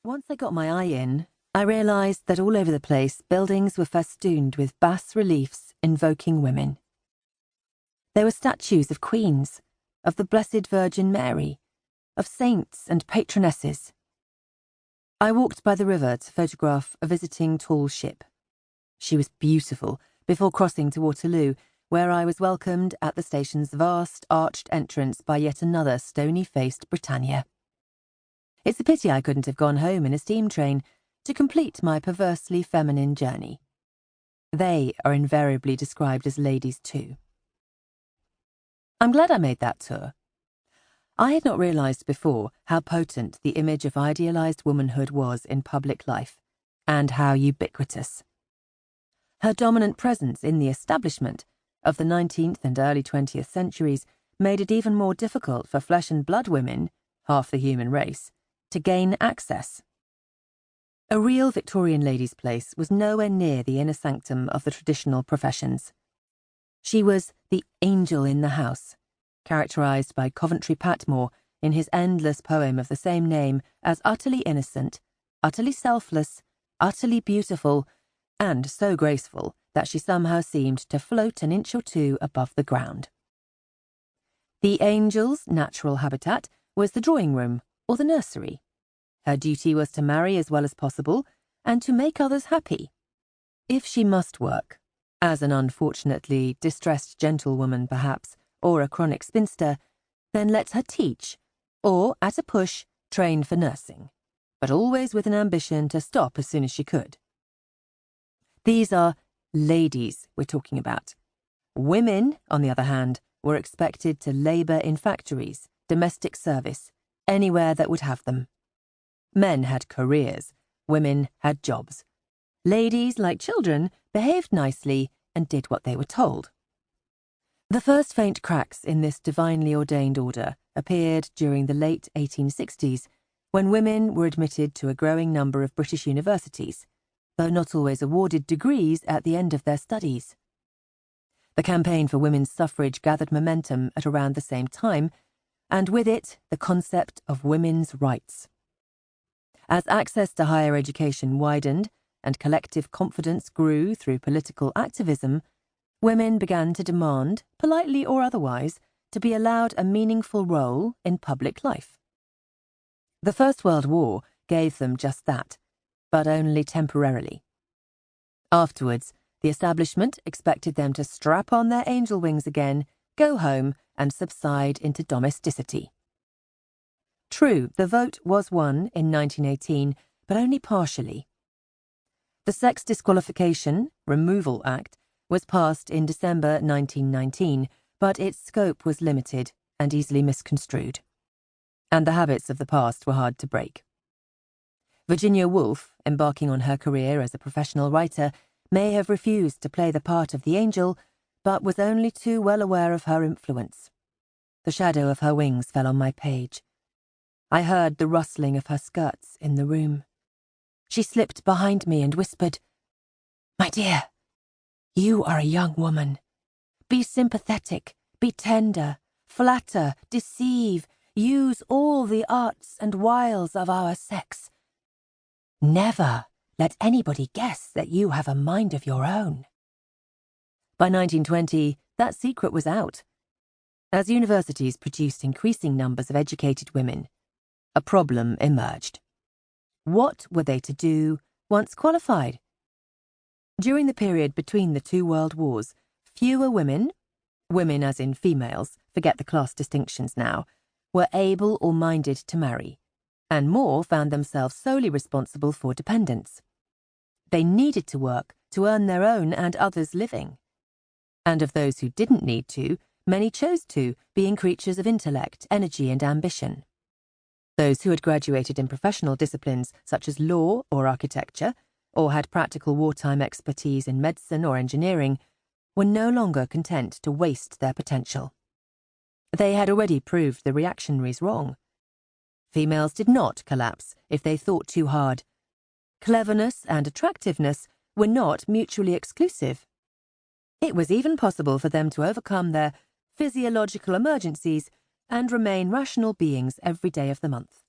Once I got my eye in, I realised that all over the place buildings were festooned with bas-reliefs invoking women. There were statues of queens, of the Blessed Virgin Mary, of saints and patronesses. I walked by the river to photograph a visiting tall ship. She was beautiful before crossing to Waterloo, where I was welcomed at the station's vast arched entrance by yet another stony-faced Britannia. It's a pity I couldn't have gone home in a steam train to complete my perversely feminine journey. They are invariably described as ladies too. I'm glad I made that tour. I had not realised before how potent the image of idealised womanhood was in public life, and how ubiquitous. Her dominant presence in the establishment of the 19th and early 20th centuries made it even more difficult for flesh and blood women, half the human race, to gain access. A real Victorian lady's place was nowhere near the inner sanctum of the traditional professions. She was the angel in the house, characterised by Coventry Patmore in his endless poem of the same name as utterly innocent, utterly selfless, utterly beautiful, and so graceful that she somehow seemed to float an inch or two above the ground. The angel's natural habitat was the drawing room or the nursery. Her duty was to marry as well as possible and to make others happy. If she must work, as an unfortunately distressed gentlewoman perhaps, or a chronic spinster, then let her teach, or, at a push, train for nursing, but always with an ambition to stop as soon as she could. These are ladies we're talking about. Women, on the other hand, were expected to labour in factories, domestic service, anywhere that would have them. Men had careers, women had jobs. Ladies, like children, behaved nicely and did what they were told. The first faint cracks in this divinely ordained order appeared during the late 1860s, when women were admitted to a growing number of British universities, though not always awarded degrees at the end of their studies. The campaign for women's suffrage gathered momentum at around the same time, and with it the concept of women's rights. As access to higher education widened and collective confidence grew through political activism, women began to demand, politely or otherwise, to be allowed a meaningful role in public life. The First World War gave them just that, but only temporarily. Afterwards, the establishment expected them to strap on their angel wings again, go home, and subside into domesticity. True, the vote was won in 1918, but only partially. The Sex Disqualification Removal Act was passed in December 1919, but its scope was limited and easily misconstrued. And the habits of the past were hard to break. Virginia Woolf, embarking on her career as a professional writer, may have refused to play the part of the angel, but was only too well aware of her influence. The shadow of her wings fell on my page. I heard the rustling of her skirts in the room. She slipped behind me and whispered, "My dear, you are a young woman. Be sympathetic, be tender, flatter, deceive, use all the arts and wiles of our sex. Never let anybody guess that you have a mind of your own." By 1920, that secret was out. As universities produced increasing numbers of educated women, a problem emerged. What were they to do once qualified? During the period between the two world wars, fewer women as in females, forget the class distinctions now, were able or minded to marry, and more found themselves solely responsible for dependence. They needed to work to earn their own and others' living. And of those who didn't need to, many chose to, being creatures of intellect, energy, and ambition. Those who had graduated in professional disciplines such as law or architecture, or had practical wartime expertise in medicine or engineering, were no longer content to waste their potential. They had already proved the reactionaries wrong. Females did not collapse if they thought too hard. Cleverness and attractiveness were not mutually exclusive. It was even possible for them to overcome their physiological emergencies and remain rational beings every day of the month.